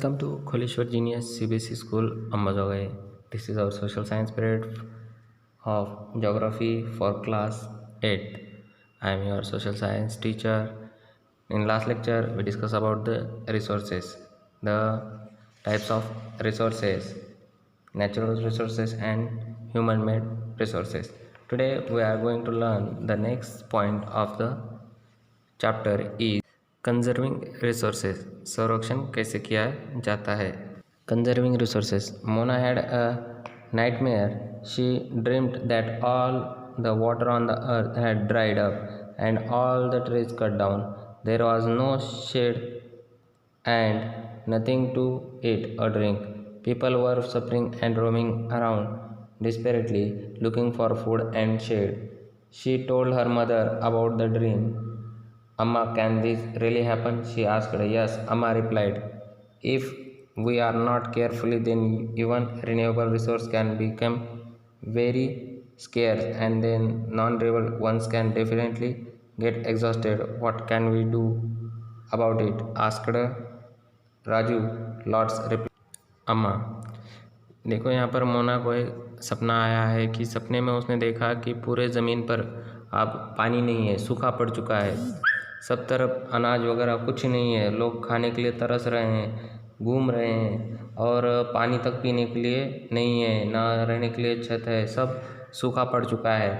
Welcome to Kholeshwar Genius CBSE School, Ambazogai. This is our social science period of geography for class 8. I am your social science teacher. In last lecture, we discussed about the resources, the types of resources, natural resources and human-made resources. Today, we are going to learn the next point of the chapter is conserving resources, संरक्षण कैसे किया जाता है। Conserving resources. Mona had a nightmare. She dreamed that all the water on the earth had dried up and all the trees cut down. There was no shade and nothing to eat or drink. People were suffering and roaming around desperately looking for food and shade. She told her mother about the dream. Amma, can this really happen? She asked. Yes, Amma replied. If we are not careful, then even renewable resource can become very scarce, and then non-renewable ones can definitely get exhausted. What can we do about it? Asked Raju. Lots replied. अम्मा, देखो यहाँ पर मोना को एक सपना आया है कि सपने में उसने देखा कि पूरे ज़मीन पर अब पानी नहीं है, सूखा पड़ चुका है, सब तरफ अनाज वगैरह कुछ नहीं है, लोग खाने के लिए तरस रहे हैं, घूम रहे हैं और पानी तक पीने के लिए नहीं है, ना रहने के लिए छत है, सब सूखा पड़ चुका है।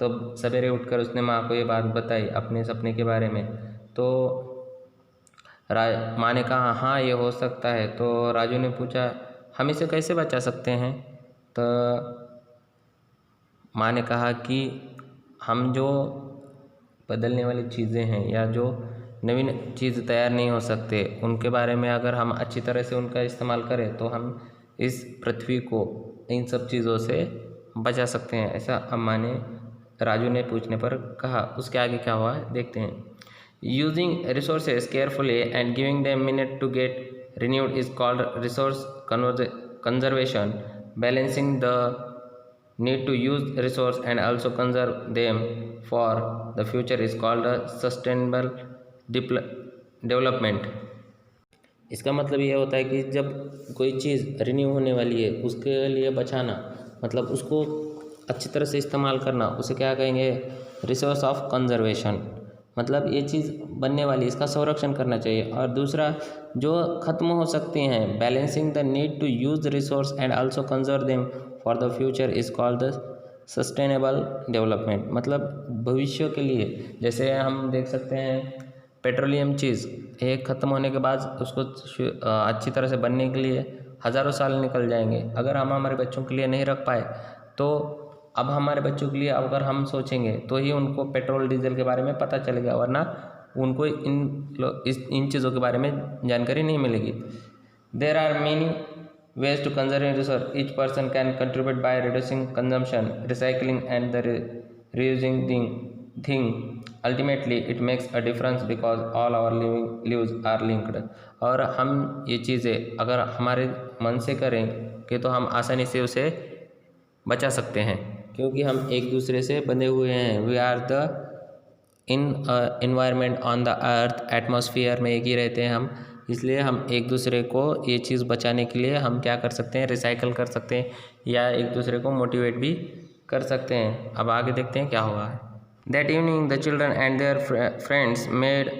तो सवेरे उठकर उसने माँ को ये बात बताई अपने सपने के बारे में। तो माँ ने कहा हाँ ये हो सकता है। तो राजू ने पूछा हम इसे कैसे बचा सकते हैं। तो माँ ने कहा कि हम जो बदलने वाली चीज़ें हैं या जो नवीन चीज़ तैयार नहीं हो सकते उनके बारे में अगर हम अच्छी तरह से उनका इस्तेमाल करें तो हम इस पृथ्वी को इन सब चीज़ों से बचा सकते हैं। ऐसा अम्मा ने राजू ने पूछने पर कहा। उसके आगे क्या हुआ देखते हैं। Using resources carefully and giving them minute to get renewed is called resource conservation. Balancing the need to use resource and also conserve them for the future is called a sustainable development. इसका मतलब ये होता है कि जब कोई चीज़ renew होने वाली है उसके लिए बचाना, मतलब उसको अच्छी तरह से इस्तेमाल करना, उसे क्या कहेंगे, रिसोर्स ऑफ कंजर्वेशन. मतलब ये चीज़ बनने वाली, इसका संरक्षण करना चाहिए. और दूसरा जो ख़त्म हो सकती हैं, balancing the need to use resource and also conserve them for the future is called the sustainable development. मतलब भविष्य के लिए, जैसे हम देख सकते हैं पेट्रोलियम चीज़ एक ख़त्म होने के बाद उसको अच्छी तरह से बनने के लिए हज़ारों साल निकल जाएंगे. अगर हम हमारे बच्चों के लिए नहीं रख पाए तो अब हमारे बच्चों के लिए अगर हम सोचेंगे तो ही उनको पेट्रोल डीजल के बारे में पता चलेगा, वरना उनको इन चीज़ों के बारे में जानकारी नहीं मिलेगी. There are many ways to conserve resource. Each person can contribute by reducing consumption, recycling and the reusing thing. Ultimately it makes a difference because all our lives are linked. और हम ये चीज़ें अगर हमारे मन से करें कि तो हम आसानी से उसे बचा सकते हैं, क्योंकि हम एक दूसरे से बंधे हुए हैं. We are the environment on the earth. Atmosphere में एक ही रहते हैं हम, इसलिए हम एक दूसरे को ये चीज़ बचाने के लिए हम क्या कर सकते हैं, रिसाइकल कर सकते हैं या एक दूसरे को मोटिवेट भी कर सकते हैं. अब आगे देखते हैं क्या हुआ है. That evening the children and their friends made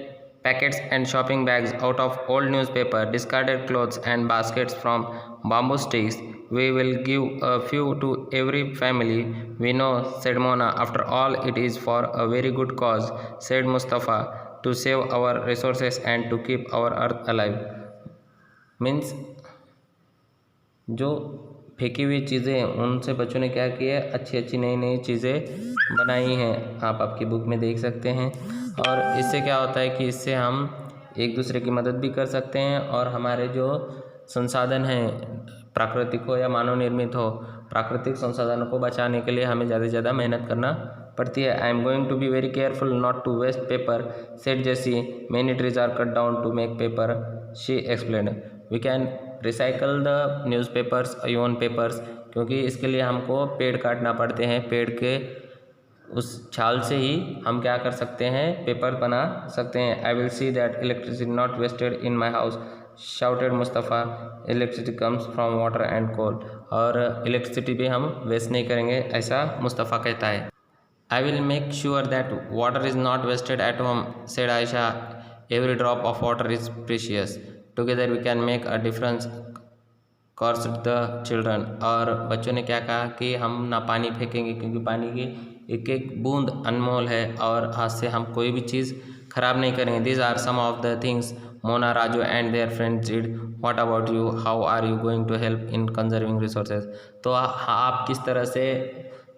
packets and shopping bags out of old newspaper, discarded clothes and baskets from bamboo sticks. We will give a few to every family we know, said Mona. After all, it is for a very good cause, said Mustafa, to save our resources and to keep our earth alive. Means जो फेंकी हुई चीज़ें हैं उनसे बच्चों ने क्या किया है, अच्छी अच्छी नई नई चीज़ें बनाई हैं. आप आपकी बुक में देख सकते हैं. और इससे क्या होता है कि इससे हम एक दूसरे की मदद भी कर सकते हैं और हमारे जो संसाधन हैं, प्राकृतिक हो या मानव निर्मित हो, प्राकृतिक संसाधनों को बचाने के लिए हमें ज़्यादा से ज़्यादा मेहनत करना पड़ती है. I am going to be very careful not to waste paper, said Jessie. Many trees are cut down to make paper, she explained. We can recycle the newspapers, even papers, क्योंकि इसके लिए हमको पेड़ काटना पड़ते हैं. पेड़ के उस छाल से ही हम क्या कर सकते हैं, पेपर बना सकते हैं. I will see that electricity not wasted in my house. shouted Mustafa. Electricity comes from water and coal. और इलेक्ट्रिसिटी भी हम वेस्ट नहीं करेंगे, ऐसा मुस्तफ़ा कहता है. I will make sure that water is not wasted at home, said Aisha. Every drop of water is precious. Together we can make a difference, cursed the children. और बच्चों ने क्या कहा कि हम ना पानी फेंकेंगे, क्योंकि पानी की एक एक बूंद अनमोल है और हाथ से हम कोई भी चीज़ खराब नहीं करेंगे. These are some of the things Mona, Raju and their friends did. What about you? How are you going to help in conserving resources? तो आप किस तरह से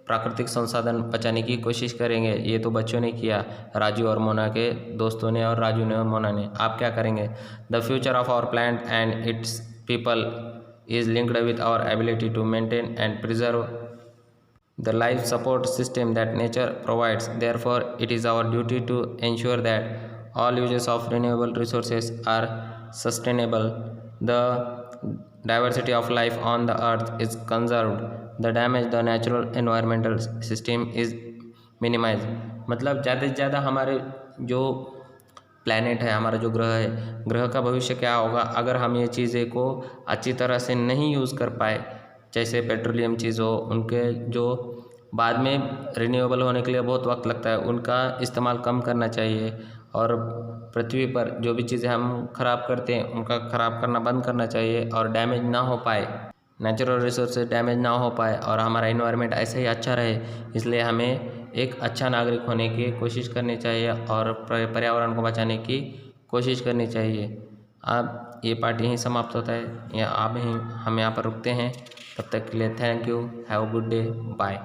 प्राकृतिक संसाधन बचाने की कोशिश करेंगे? ये तो बच्चों ने किया, राजू और मोना के दोस्तों ने, और राजू ने और मोना ने. आप क्या करेंगे? The future of our planet and its people is linked with our ability to maintain and preserve the life support system that nature provides. Therefore, it is our duty to ensure that all uses of renewable resources are sustainable. The diversity of life on the earth is conserved. The damage the natural environmental system is minimized. मतलब ज़्यादा से ज़्यादा हमारे जो planet है, हमारा जो ग्रह है, ग्रह का भविष्य क्या होगा अगर हम ये चीज़ें को अच्छी तरह से नहीं यूज़ कर पाए. जैसे पेट्रोलियम चीज़ हो, उनके जो बाद में रिन्यूएबल होने के लिए बहुत वक्त लगता है, उनका इस्तेमाल कम करना चाहिए. और पृथ्वी पर जो भी चीज़ें हम ख़राब करते हैं उनका ख़राब करना बंद करना चाहिए, और डैमेज ना हो पाए, नेचुरल रिसोर्सेज डैमेज ना हो पाए, और हमारा इन्वायरमेंट ऐसे ही अच्छा रहे. इसलिए हमें एक अच्छा नागरिक होने की कोशिश करनी चाहिए और पर्यावरण को बचाने की कोशिश करनी चाहिए. अब ये पार्ट यहीं समाप्त होता है, या आप ही हम यहाँ पर रुकते हैं. तब तक के लिए thank you. Have a good day. Bye.